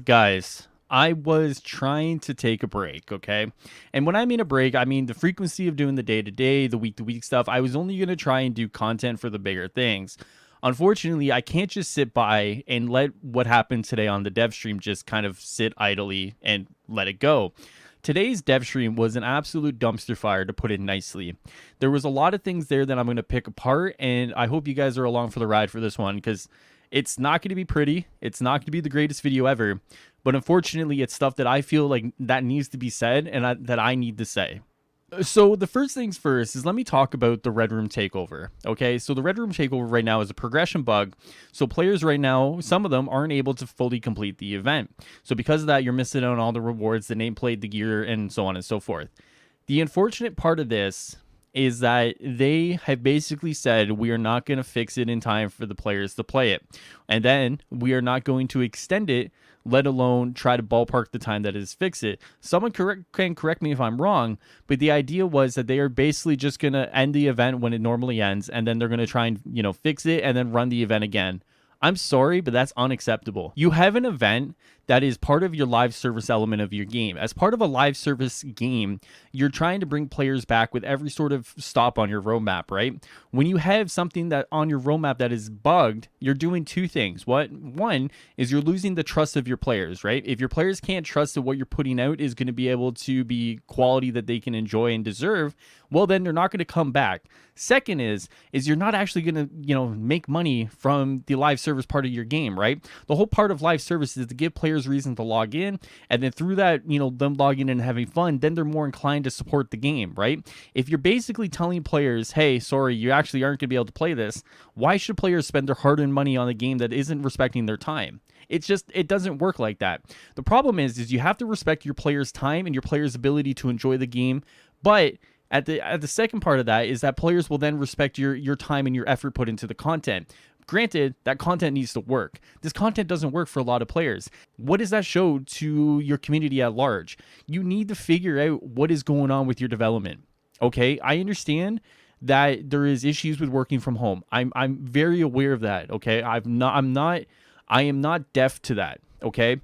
Guys, I was trying to take a break, okay? And when I mean a break, I mean the frequency of doing the day to day, the week to week stuff. I was only going to try and do content for the bigger things. Unfortunately, I can't just sit by and let what happened today on the dev stream just kind of sit idly and let it go. Today's dev stream was an absolute dumpster fire, to put it nicely. There was a lot of things there that I'm going to pick apart, and I hope you guys are along for the ride for this one because it's not going to be pretty. It's not going to be the greatest video ever, but unfortunately, it's stuff that I feel like that needs to be said and that I need to say. So the first things first is let me talk about the Red Room Takeover. Okay, so the Red Room Takeover right now is a progression bug. So players right now, some of them aren't able to fully complete the event. So because of that, you're missing out on all the rewards, the nameplate, the gear, and so on and so forth. The unfortunate part of this is that they have basically said we are not going to fix it in time for the players to play it. And then we are not going to extend it, let alone try to ballpark the time that is fix it. Someone can correct me if I'm wrong, but the idea was that they are basically just going to end the event when it normally ends, and then they're going to try and, fix it and then run the event again. I'm sorry, but that's unacceptable. You have an event that is part of your live service element of your game. As part of a live service game, you're trying to bring players back with every sort of stop on your roadmap, right? When you have something that on your roadmap that is bugged, you're doing two things. One is you're losing the trust of your players, right? If your players can't trust that what you're putting out is going to be able to be quality that they can enjoy and deserve, well, then they're not going to come back. Second is you're not actually going to, make money from the live service part of your game, right? The whole part of live service is to give players reason to log in, and then through that, them logging in and having fun, then they're more inclined to support the game, right? If you're basically telling players, hey, sorry, you actually aren't going to be able to play this, why should players spend their hard-earned money on a game that isn't respecting their time? It doesn't work like that. The problem is you have to respect your players' time and your players' ability to enjoy the game, but at the second part of that is that players will then respect your time and your effort put into the content. Granted, that content needs to work. This content doesn't work for a lot of players. What does that show to your community at large? You need to figure out what is going on with your development. Okay, I understand that there is issues with working from home. I'm very aware of that. Okay, I am not deaf to that. Okay.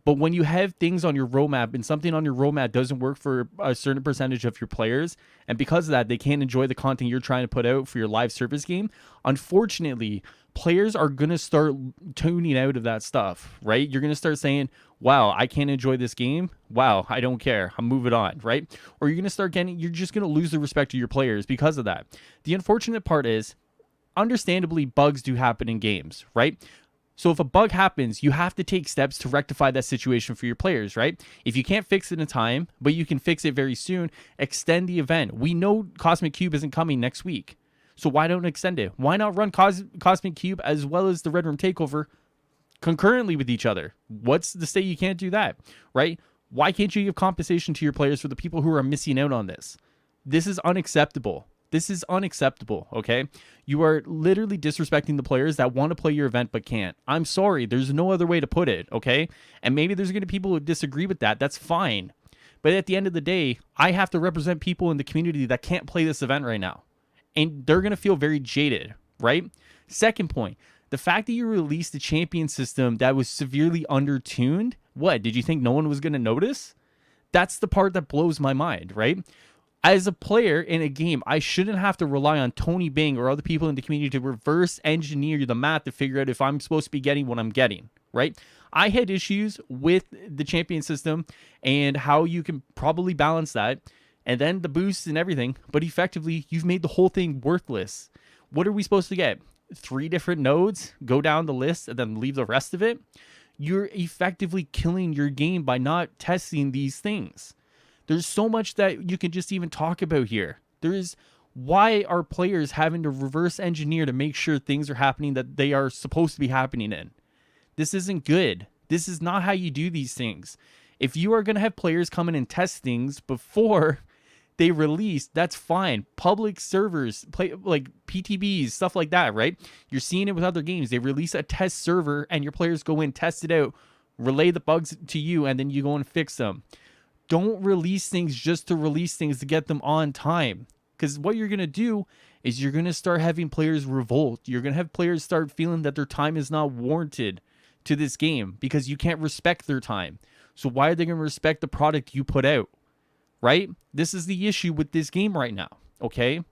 But when you have things on your roadmap and something on your roadmap doesn't work for a certain percentage of your players, and because of that, they can't enjoy the content you're trying to put out for your live service game, unfortunately, players are going to start tuning out of that stuff, right? You're going to start saying, wow, I can't enjoy this game. Wow, I don't care. I'm moving on, right? Or you're just going to lose the respect of your players because of that. The unfortunate part is, understandably, bugs do happen in games, right? So if a bug happens, you have to take steps to rectify that situation for your players, right? If you can't fix it in time, but you can fix it very soon, extend the event. We know Cosmic Cube isn't coming next week, so why don't extend it? Why not run Cosmic Cube as well as the Red Room Takeover concurrently with each other? What's to say you can't do that, right? Why can't you give compensation to your players for the people who are missing out on this? This is unacceptable. This is unacceptable, okay? You are literally disrespecting the players that want to play your event but can't. I'm sorry, there's no other way to put it, okay? And maybe there's going to be people who disagree with that. That's fine. But at the end of the day, I have to represent people in the community that can't play this event right now. And they're going to feel very jaded, right? Second point, the fact that you released a champion system that was severely undertuned, what, did you think no one was going to notice? That's the part that blows my mind, right? As a player in a game, I shouldn't have to rely on Tony Bing or other people in the community to reverse engineer the math to figure out if I'm supposed to be getting what I'm getting, right? I had issues with the champion system and how you can probably balance that, and then the boosts and everything, but effectively, you've made the whole thing worthless. What are we supposed to get? 3 different nodes, go down the list, and then leave the rest of it? You're effectively killing your game by not testing these things. There's so much that you can just even talk about here. Why are players having to reverse engineer to make sure things are happening that they are supposed to be happening in? This isn't good. This is not how you do these things. If you are going to have players come in and test things before they release, that's fine. Public servers, play like PTBs, stuff like that, right? You're seeing it with other games. They release a test server and your players go in, test it out, relay the bugs to you, and then you go and fix them. Don't release things just to release things to get them on time. Because what you're going to do is you're going to start having players revolt. You're going to have players start feeling that their time is not warranted to this game because you can't respect their time. So why are they going to respect the product you put out? Right? This is the issue with this game right now. Okay.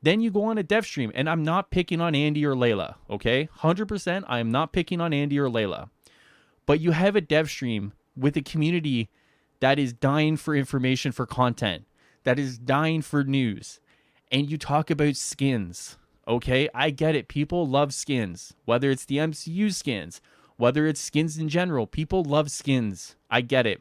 Then you go on a dev stream, and I'm not picking on Andy or Layla. Okay. 100%. I am not picking on Andy or Layla. But you have a dev stream with a community that is dying for information, for content, that is dying for news. And you talk about skins. Okay. I get it. People love skins, whether it's the MCU skins, whether it's skins in general. People love skins. I get it.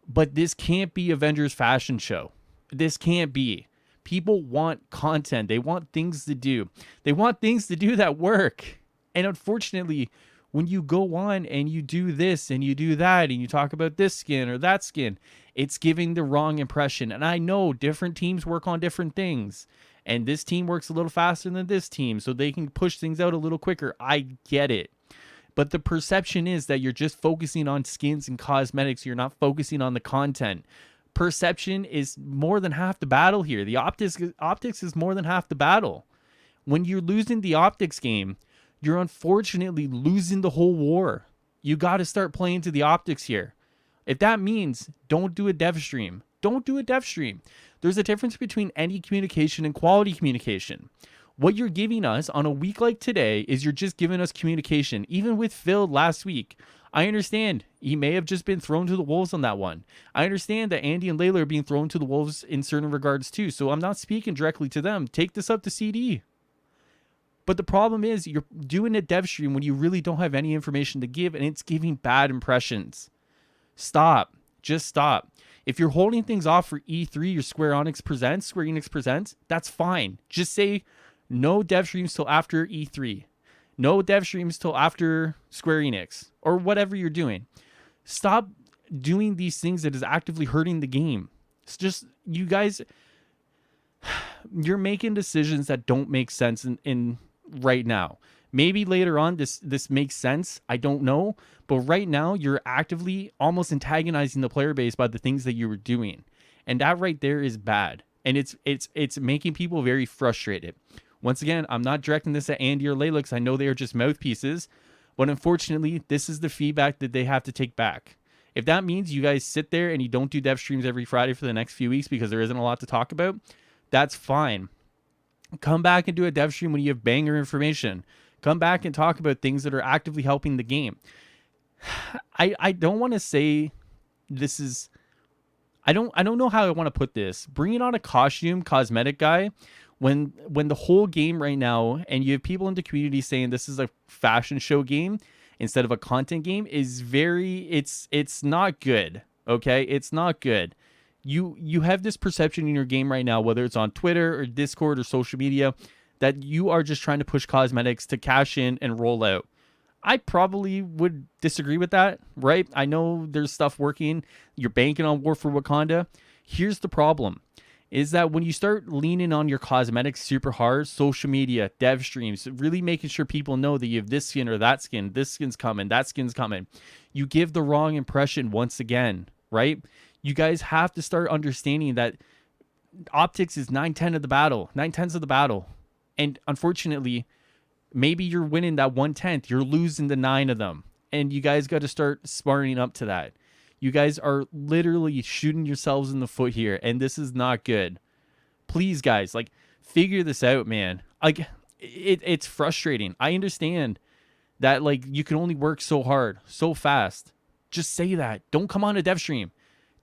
But this can't be Avengers fashion show. This can't be. People want content. They want things to do. They want things to do that work. And unfortunately, when you go on and you do this and you do that and you talk about this skin or that skin, it's giving the wrong impression. And I know different teams work on different things. And this team works a little faster than this team, so they can push things out a little quicker. I get it. But the perception is that you're just focusing on skins and cosmetics. You're not focusing on the content. Perception is more than half the battle here. The optics is more than half the battle. When you're losing the optics game, you're unfortunately losing the whole war. You got to start playing to the optics here. If that means don't do a dev stream, don't do a dev stream. There's a difference between any communication and quality communication. What you're giving us on a week like today is you're just giving us communication. Even with Phil last week, I understand he may have just been thrown to the wolves on that one. I understand that Andy and Layla are being thrown to the wolves in certain regards too. So I'm not speaking directly to them. Take this up to CD. But the problem is you're doing a dev stream when you really don't have any information to give, and it's giving bad impressions. Stop. Just stop. If you're holding things off for E3 or Square Enix Presents, that's fine. Just say no dev streams till after E3. No dev streams till after Square Enix or whatever you're doing. Stop doing these things that is actively hurting the game. It's just, you guys, you're making decisions that don't make sense in right now. Maybe later on this makes sense. I don't know. But right now you're actively almost antagonizing the player base by the things that you were doing. And that right there is bad. And it's making people very frustrated. Once again, I'm not directing this at Andy or Layla because I know they are just mouthpieces. But unfortunately, this is the feedback that they have to take back. If that means you guys sit there and you don't do dev streams every Friday for the next few weeks because there isn't a lot to talk about, that's fine. Come back and do a dev stream when you have banger information. Come back and talk about things that are actively helping the game. I don't want to say this is... I don't know how I want to put this. Bringing on a cosmetic guy when the whole game right now, and you have people in the community saying this is a fashion show game instead of a content game, is it's not good. Okay, it's not good. You have this perception in your game right now, whether it's on Twitter or Discord or social media, that you are just trying to push cosmetics to cash in and roll out. I probably would disagree with that, right? I know there's stuff working. You're banking on War for Wakanda. Here's the problem, is that when you start leaning on your cosmetics super hard, social media, dev streams, really making sure people know that you have this skin or that skin, this skin's coming, that skin's coming, you give the wrong impression once again, right? You guys have to start understanding that optics is 9/10 of the battle, 9/10 of the battle. And unfortunately, maybe you're winning that 1/10, you're losing the 9 of them. And you guys got to start smarting up to that. You guys are literally shooting yourselves in the foot here, and this is not good. Please, guys, like, figure this out, man. Like, it's frustrating. I understand that, like, you can only work so hard, so fast. Just say that. Don't come on a dev stream.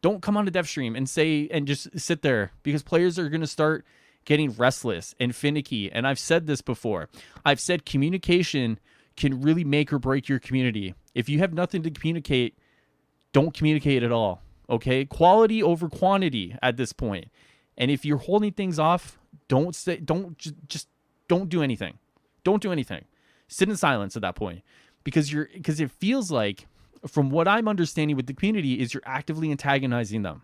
Don't come on a dev stream and say, and just sit there, because players are going to start getting restless and finicky. And I've said this before. I've said communication can really make or break your community. If you have nothing to communicate, don't communicate at all. Okay? Quality over quantity at this point. And if you're holding things off, don't do anything. Don't do anything. Sit in silence at that point. Because it feels like, from what I'm understanding with the community, is you're actively antagonizing them.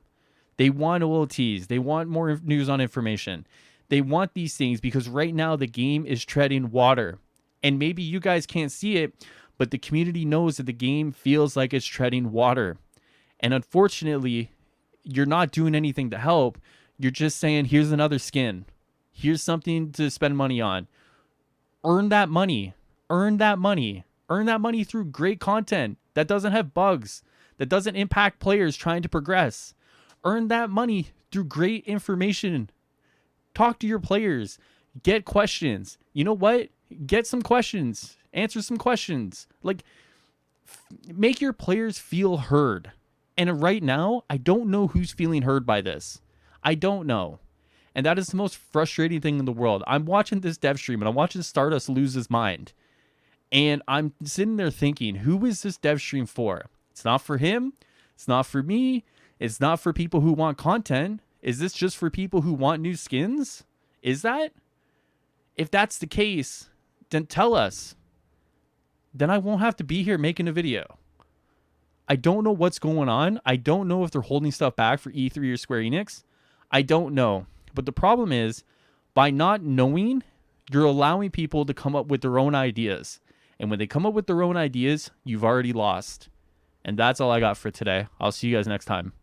They want OLTs. They want more news on information. They want these things because right now the game is treading water. And maybe you guys can't see it, but the community knows that the game feels like it's treading water. And unfortunately, you're not doing anything to help. You're just saying, here's another skin. Here's something to spend money on. Earn that money. Earn that money. Earn that money through great content that doesn't have bugs, that doesn't impact players trying to progress. Earn that money through great information. Talk to your players. Get questions. You know what? Get some questions. Answer some questions. Like, make your players feel heard. And right now, I don't know who's feeling heard by this. I don't know. And that is the most frustrating thing in the world. I'm watching this dev stream and I'm watching Stardust lose his mind. And I'm sitting there thinking, who is this dev stream for? It's not for him. It's not for me. It's not for people who want content. Is this just for people who want new skins? Is that? If that's the case, then tell us. Then I won't have to be here making a video. I don't know what's going on. I don't know if they're holding stuff back for E3 or Square Enix. I don't know. But the problem is, by not knowing, you're allowing people to come up with their own ideas. And when they come up with their own ideas, you've already lost. And that's all I got for today. I'll see you guys next time.